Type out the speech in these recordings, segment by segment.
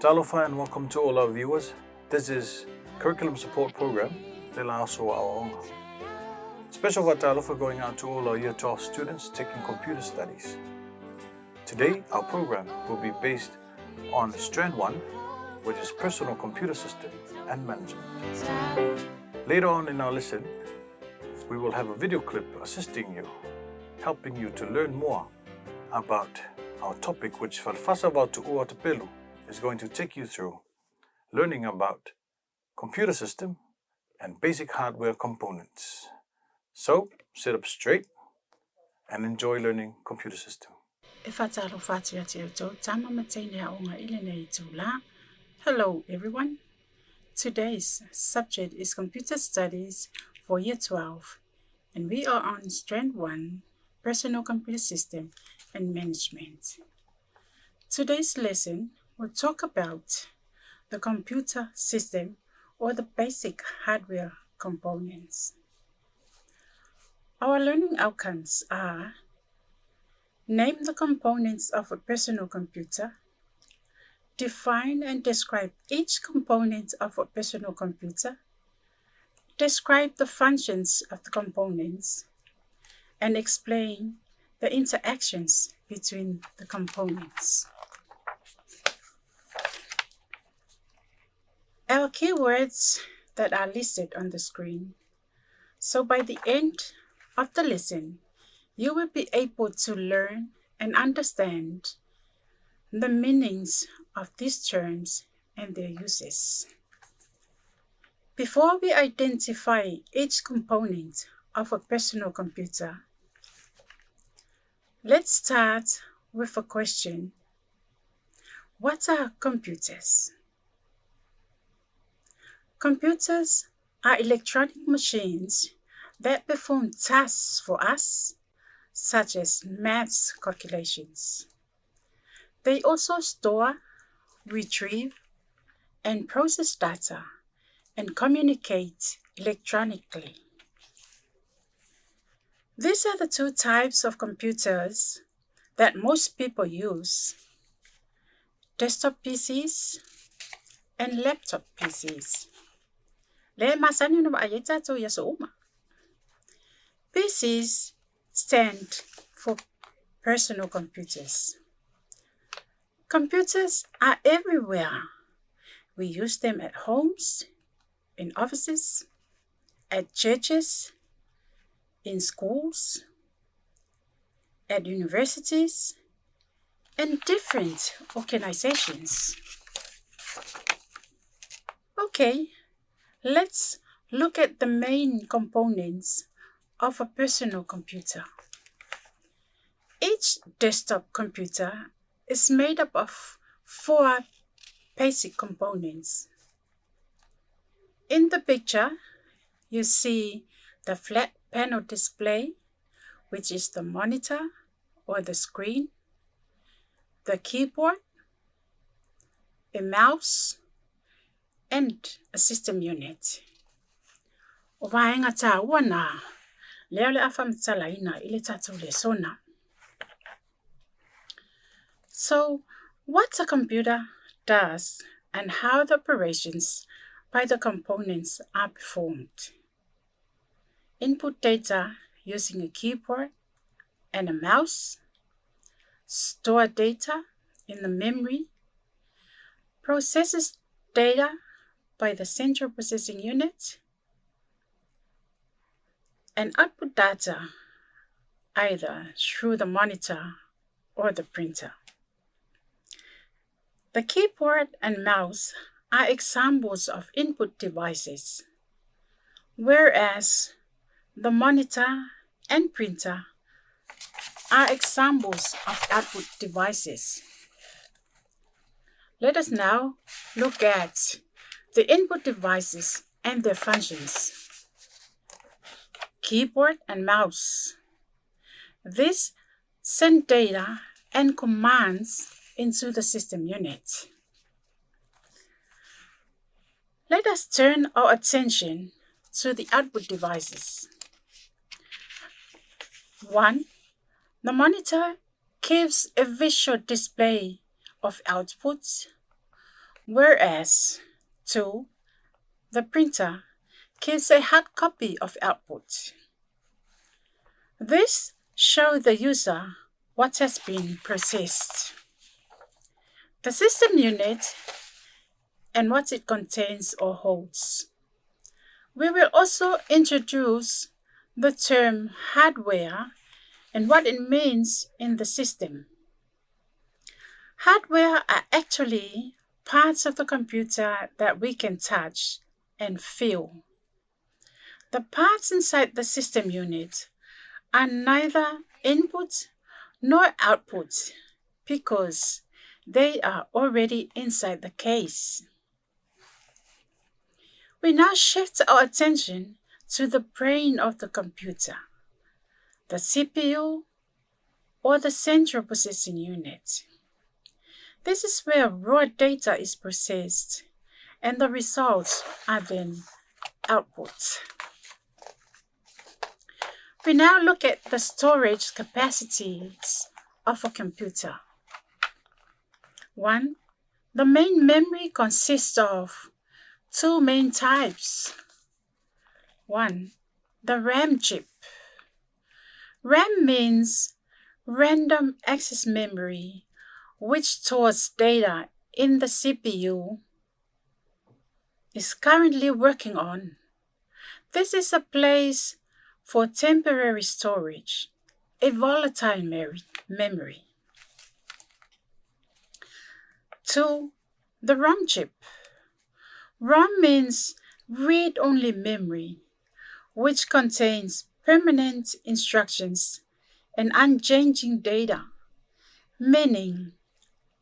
Talofa and welcome to all our viewers. This is Curriculum Support Program, Lela Aso Aonga. Special Talofa going out to all our Year 12 students taking computer studies. Today, our program will be based on Strand 1, which is Personal Computer System and Management. Later on in our lesson, we will have a video clip assisting you, helping you to learn more about our topic, which Farfasa Watu Uatapelu is going to take you through, learning about computer system and basic hardware components. So, sit up straight and enjoy learning computer system. Hello everyone. Today's subject is Computer Studies for Year 12, and we are on Strand 1, Personal Computer System and Management. Today's lesson will talk about the computer system or the basic hardware components. Our learning outcomes are: name the components of a personal computer, define and describe each component of a personal computer, describe the functions of the components, and explain the interactions between the components. Our keywords that are listed on the screen. So by the end of the lesson, you will be able to learn and understand the meanings of these terms and their uses. Before we identify each component of a personal computer, let's start with a question. What are computers? Computers are electronic machines that perform tasks for us, such as math calculations. They also store, retrieve, and process data and communicate electronically. These are the two types of computers that most people use: desktop PCs and laptop PCs. PCs stand for personal computers. Computers are everywhere. We use them at homes, in offices, at churches, in schools, at universities, and different organizations. Okay, let's look at the main components of a personal computer. Each desktop computer is made up of 4 basic components. In the picture, you see the flat panel display, which is the monitor or the screen, the keyboard, a mouse, and a system unit. So, what a computer does and how the operations by the components are performed. Input data using a keyboard and a mouse, store data in the memory, processes data by the central processing unit, and output data either through the monitor or the printer. The keyboard and mouse are examples of input devices, whereas the monitor and printer are examples of output devices. Let us now look at the input devices and their functions. Keyboard and mouse. These send data and commands into the system unit. Let us turn our attention to the output devices. 1. The monitor gives a visual display of outputs, whereas 2. The printer keeps a hard copy of output. This shows the user what has been processed, the system unit, and what it contains or holds. We will also introduce the term hardware and what it means in the system. Hardware are actually parts of the computer that we can touch and feel. The parts inside the system unit are neither input nor output because they are already inside the case. We now shift our attention to the brain of the computer, the CPU or the central processing unit. This is where raw data is processed and the results are then output. We now look at the storage capacities of a computer. 1. The main memory consists of 2 main types. 1. The RAM chip. RAM means random access memory, which stores data in the CPU is currently working on. This is a place for temporary storage, a volatile memory. 2. The ROM chip. ROM means read-only memory, which contains permanent instructions and unchanging data, meaning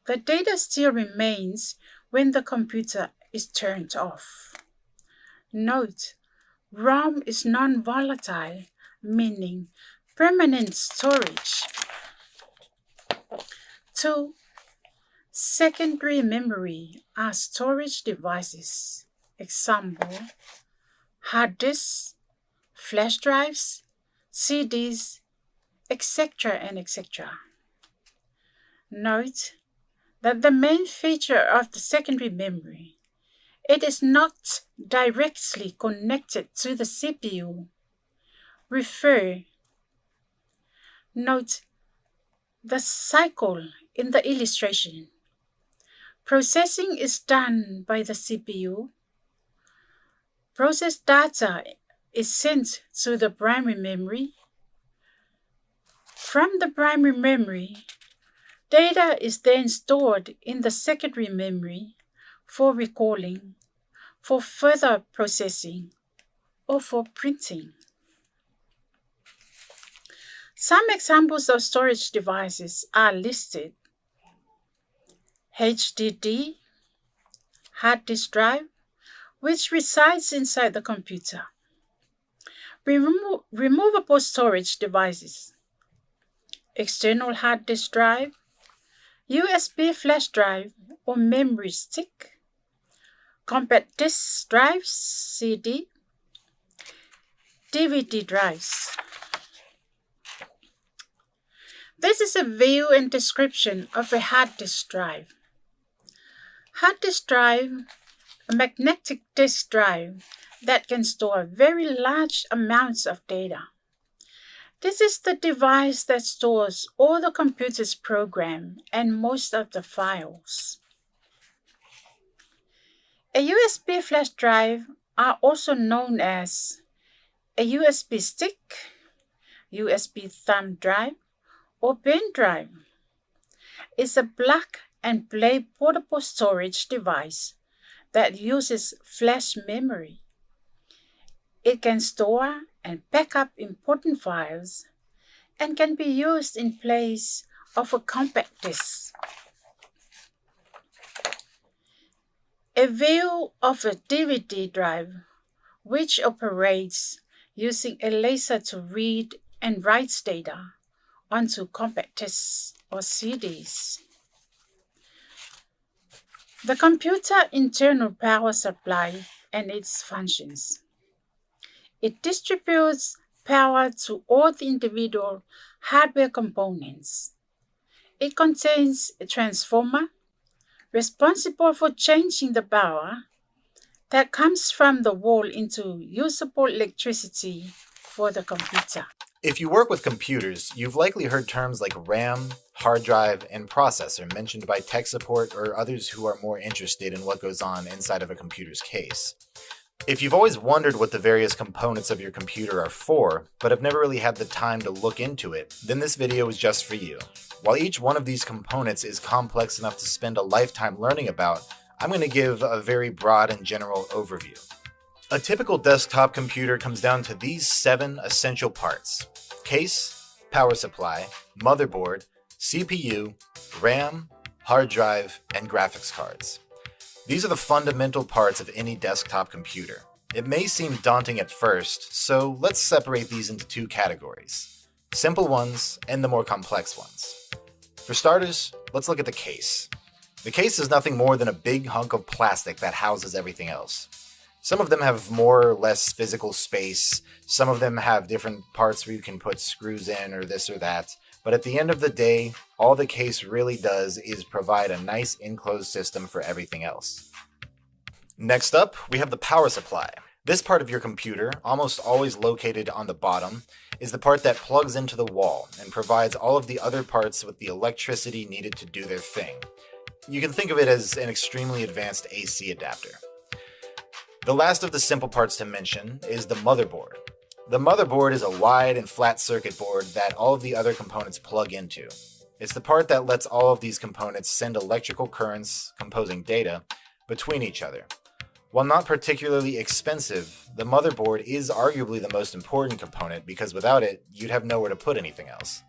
the data still remains when the computer is turned off. Note, ROM is non-volatile, meaning permanent storage. 2. Secondary memory are storage devices. Example, hard disks, flash drives, CDs, etc. and etc. Note that the main feature of the secondary memory, it is not directly connected to the CPU. Note the cycle in the illustration. Processing is done by the CPU. Processed data is sent to the primary memory. From the primary memory, data is then stored in the secondary memory for recalling, for further processing, or for printing. Some examples of storage devices are listed. HDD, hard disk drive, which resides inside the computer. Removable storage devices. External hard disk drive, USB flash drive or memory stick, compact disc drives, CD, DVD drives. This is a view and description of a hard disk drive. Hard disk drive, a magnetic disk drive that can store very large amounts of data. This is the device that stores all the computer's program and most of the files. A USB flash drive are also known as a USB stick, USB thumb drive, or pen drive. It's a plug and play portable storage device that uses flash memory. It can store and back up important files and can be used in place of a compact disc. A view of a DVD drive, which operates using a laser to read and write data onto compact discs or CDs. The computer internal power supply and its functions. It distributes power to all the individual hardware components. It contains a transformer, responsible for changing the power that comes from the wall into usable electricity for the computer. If you work with computers, you've likely heard terms like RAM, hard drive, and processor mentioned by tech support or others who are more interested in what goes on inside of a computer's case. If you've always wondered what the various components of your computer are for, but have never really had the time to look into it, then this video is just for you. While each one of these components is complex enough to spend a lifetime learning about, I'm going to give a very broad and general overview. A typical desktop computer comes down to these 7 essential parts: case, power supply, motherboard, CPU, RAM, hard drive, and graphics cards. These are the fundamental parts of any desktop computer. It may seem daunting at first, so let's separate these into 2 categories: simple ones and the more complex ones. For starters, let's look at the case. The case is nothing more than a big hunk of plastic that houses everything else. Some of them have more or less physical space, some of them have different parts where you can put screws in or this or that, but at the end of the day, all the case really does is provide a nice enclosed system for everything else. Next up, we have the power supply. This part of your computer, almost always located on the bottom, is the part that plugs into the wall and provides all of the other parts with the electricity needed to do their thing. You can think of it as an extremely advanced AC adapter. The last of the simple parts to mention is the motherboard. The motherboard is a wide and flat circuit board that all of the other components plug into. It's the part that lets all of these components send electrical currents, composing data, between each other. While not particularly expensive, the motherboard is arguably the most important component because without it, you'd have nowhere to put anything else.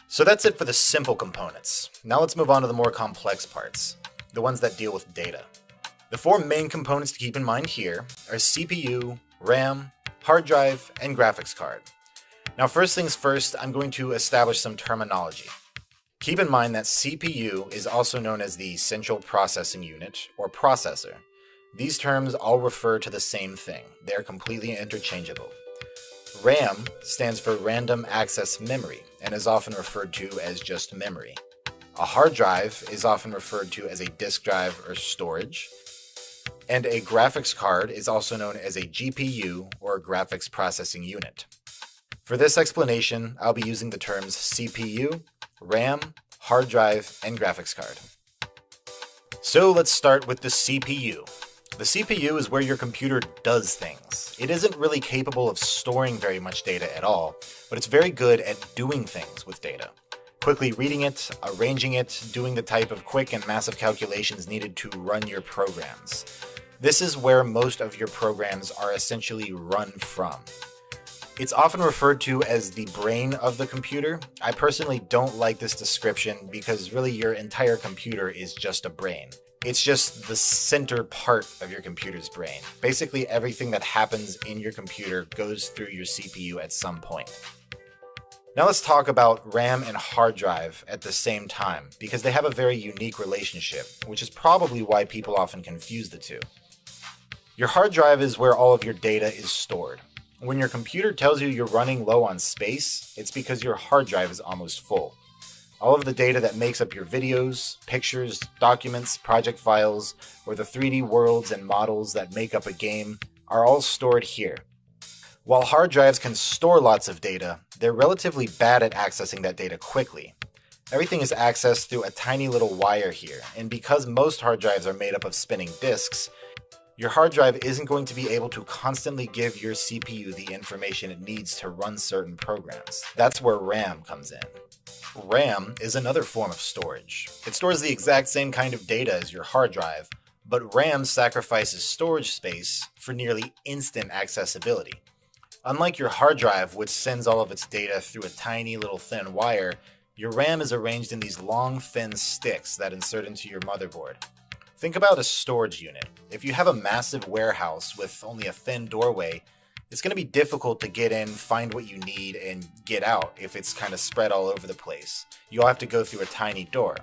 So that's it for the simple components. Now let's move on to the more complex parts, the ones that deal with data. The 4 main components to keep in mind here are CPU, RAM, hard drive, and graphics card. Now first things first, I'm going to establish some terminology. Keep in mind that CPU is also known as the Central Processing Unit, or processor. These terms all refer to the same thing. They're completely interchangeable. RAM stands for Random Access Memory and is often referred to as just memory. A hard drive is often referred to as a disk drive or storage. And a graphics card is also known as a GPU or graphics processing unit. For this explanation, I'll be using the terms CPU, RAM, hard drive, and graphics card. So let's start with the CPU. The CPU is where your computer does things. It isn't really capable of storing very much data at all, but it's very good at doing things with data. Quickly reading it, arranging it, doing the type of quick and massive calculations needed to run your programs. This is where most of your programs are essentially run from. It's often referred to as the brain of the computer. I personally don't like this description because really your entire computer is just a brain. It's just the center part of your computer's brain. Basically everything that happens in your computer goes through your CPU at some point. Now let's talk about RAM and hard drive at the same time, because they have a very unique relationship, which is probably why people often confuse the two. Your hard drive is where all of your data is stored. When your computer tells you you're running low on space, it's because your hard drive is almost full. All of the data that makes up your videos, pictures, documents, project files, or the 3D worlds and models that make up a game are all stored here. While hard drives can store lots of data, they're relatively bad at accessing that data quickly. Everything is accessed through a tiny little wire here, and because most hard drives are made up of spinning disks, your hard drive isn't going to be able to constantly give your CPU the information it needs to run certain programs. That's where RAM comes in. RAM is another form of storage. It stores the exact same kind of data as your hard drive, but RAM sacrifices storage space for nearly instant accessibility. Unlike your hard drive, which sends all of its data through a tiny little thin wire, your RAM is arranged in these long, thin sticks that insert into your motherboard. Think about a storage unit. If you have a massive warehouse with only a thin doorway, it's going to be difficult to get in, find what you need, and get out if it's kind of spread all over the place. You'll have to go through a tiny door.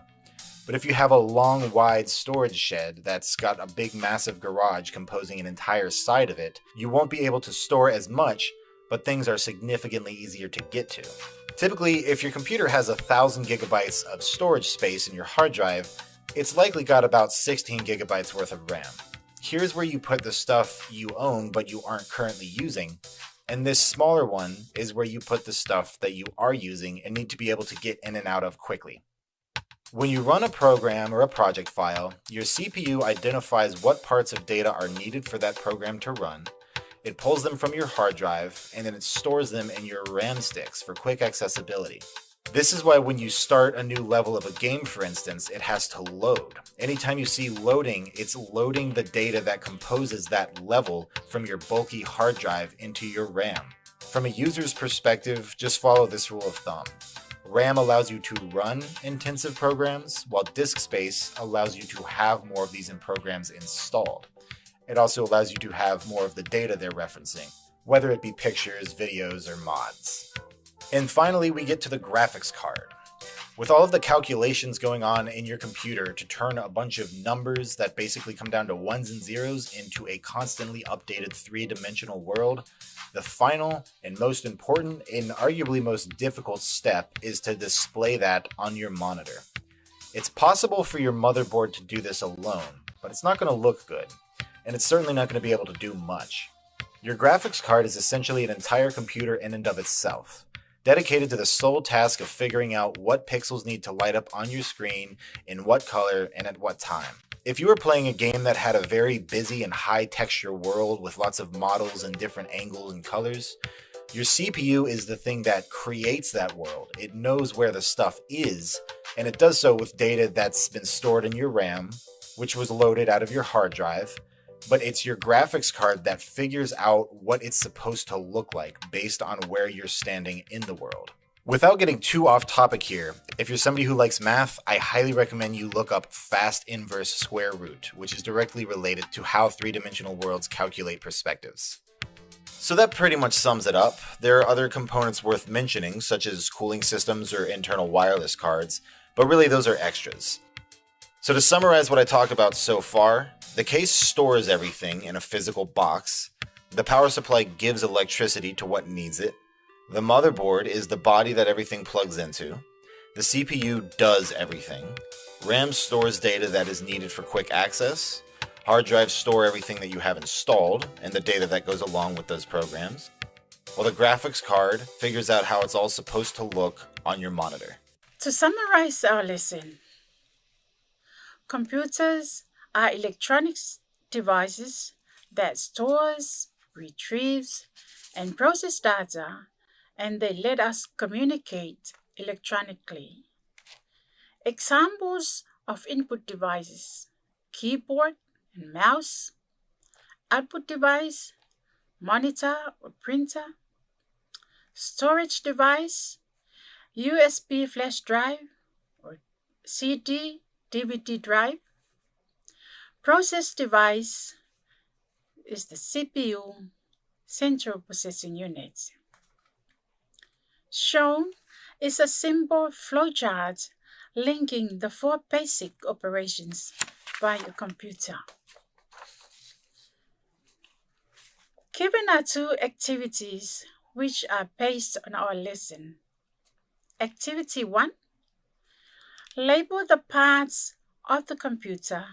But if you have a long, wide storage shed that's got a big, massive garage composing an entire side of it, you won't be able to store as much, but things are significantly easier to get to. Typically, if your computer has 1,000 gigabytes of storage space in your hard drive, It's likely got about 16 gigabytes worth of RAM. Here's where you put the stuff you own but you aren't currently using, and this smaller one is where you put the stuff that you are using and need to be able to get in and out of quickly. When you run a program or a project file, your CPU identifies what parts of data are needed for that program to run. It pulls them from your hard drive, and then it stores them in your RAM sticks for quick accessibility. This is why when you start a new level of a game, for instance, it has to load. Anytime you see loading, it's loading the data that composes that level from your bulky hard drive into your RAM. From a user's perspective, just follow this rule of thumb. RAM allows you to run intensive programs, while disk space allows you to have more of these programs installed. It also allows you to have more of the data they're referencing, whether it be pictures, videos, or mods. And finally, we get to the graphics card. With all of the calculations going on in your computer to turn a bunch of numbers that basically come down to ones and zeros into a constantly updated three-dimensional world, the final and most important and arguably most difficult step is to display that on your monitor. It's possible for your motherboard to do this alone, but it's not going to look good, and it's certainly not going to be able to do much. Your graphics card is essentially an entire computer in and of itself, dedicated to the sole task of figuring out what pixels need to light up on your screen, in what color, and at what time. If you were playing a game that had a very busy and high texture world with lots of models and different angles and colors, your CPU is the thing that creates that world. It knows where the stuff is, and it does so with data that's been stored in your RAM, which was loaded out of your hard drive, but it's your graphics card that figures out what it's supposed to look like based on where you're standing in the world. Without getting too off topic here, if you're somebody who likes math, I highly recommend you look up fast inverse square root, which is directly related to how three-dimensional worlds calculate perspectives. So that pretty much sums it up. There are other components worth mentioning, such as cooling systems or internal wireless cards, but really those are extras. So to summarize what I talked about so far, the case stores everything in a physical box, the power supply gives electricity to what needs it, the motherboard is the body that everything plugs into, the CPU does everything, RAM stores data that is needed for quick access, hard drives store everything that you have installed and the data that goes along with those programs, while the graphics card figures out how it's all supposed to look on your monitor. To summarize our lesson, computers are electronic devices that stores, retrieves, and process data, and they let us communicate electronically. Examples of input devices: keyboard and mouse, output device, monitor or printer, storage device, USB flash drive or CD, DVD drive. Process device is the CPU, Central Processing Unit. Shown is a simple flowchart linking the four basic operations by a computer. Given are two activities which are based on our lesson. Activity 1. Label the parts of the computer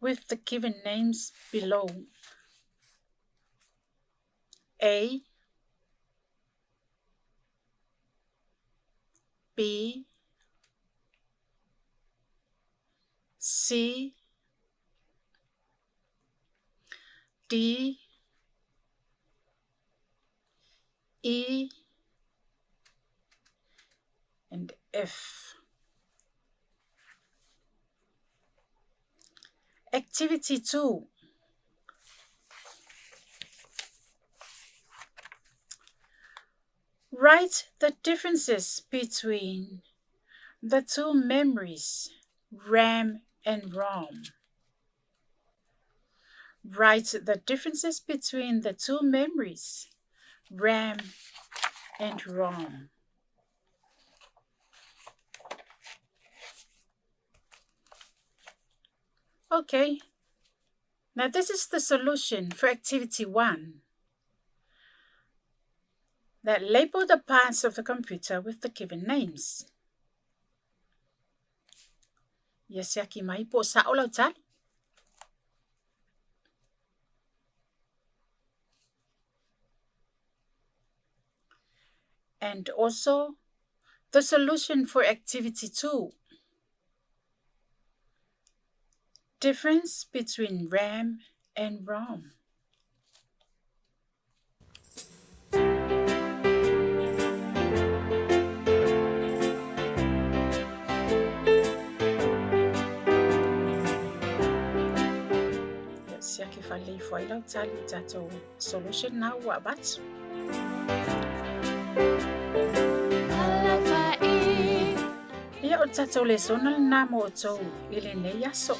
with the given names below. A, B, C, D, E, and F. Activity 2. Write the differences between the two memories, RAM and ROM. Write the differences between the two memories, RAM and ROM. Okay, now this is the solution for activity 1. That label the parts of the computer with the given names. Ia siaki mai po sa o lau tali. And also the solution for activity 2. Difference between RAM and ROM. Siaki falei foi lau tali tato solution na wa batu. Ia o tato le sonal na mo to ile ne yaso.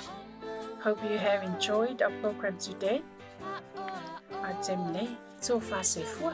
Hope you have enjoyed our program today. Atem ne to fa se fua.